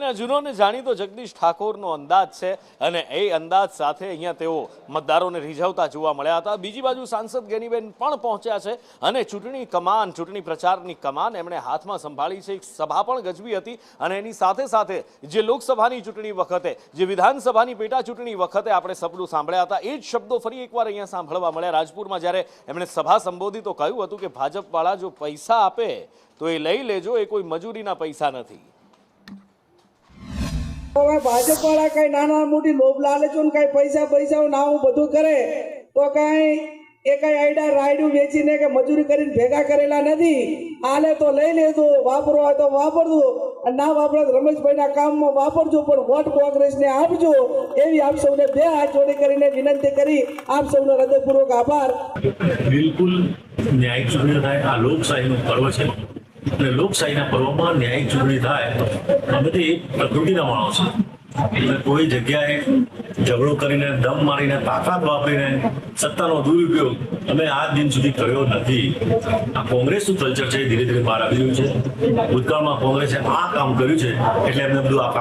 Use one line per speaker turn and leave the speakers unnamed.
અને આ જૂનો ને જાણીતો જગદીશ ઠાકોરનો અંદાજ છે અને એ અંદાજ સાથે અહીંયા તેઓ મતદારોને રીઝવતા જોવા મળ્યા હતા। બીજી બાજુ સાંસદ ગેનીબેન પણ પહોંચ્યા છે અને ચૂંટણી કમાન, ચૂંટણી પ્રચારની કમાન એમણે હાથમાં સંભાળી છે। એક સભા પણ ગજવી હતી અને એની સાથે સાથે જે લોકસભાની ચૂંટણી વખતે, જે વિધાનસભાની પેટા ચૂંટણી વખતે આપણે શબ્દો સાંભળ્યા હતા એ જ શબ્દો ફરી એકવાર અહીંયા સાંભળવા મળ્યા। રાજપુરમાં જ્યારે એમણે સભા સંબોધી તો કહ્યું હતું કે ભાજપવાળા જો પૈસા આપે તો એ લઈ લેજો, એ કોઈ મજૂરીના પૈસા નથી।
भाजप वाला कई नाना मोटी लोभ लालचों कई पैसा पैसा नाम बधु करे तो कई एक आईडा रायडू वेचीने के मजूरी करीने भेगा करेला नहीं। आले तो लई लेजो, वापरो तो वापरजो, ना वापरो रमेशभाई ना काम में वापरजो, पण वोट कांग्रेस ने आपजो एवी आप सौने बे हाथ जोड़ी करीने विनंती करी। आप सौनो हृदयपूर्वक आभार।
बिल्कुल न्यायिक चूंटणी थाय आ लोकशाहीनो पर्व छे અને લોકશાહીના પર્વમાં ન્યાયિક ચૂંટણી થાય અમે તો એ પ્રકૃતિના માણસ એટલે કોઈ જગ્યાએ ઝઘડો કરીને, દમ મારીને, તાકાત વાપરીને સત્તાનો દુરુપયોગ અમે આજ દિન સુધી કર્યો નથી। આ કોંગ્રેસનું કલ્ચર છે, ધીરે ધીરે બહાર આવી રહ્યું છે। ભૂતકાળમાં કોંગ્રેસે આ કામ કર્યું છે એટલે એમને બધું આ કામ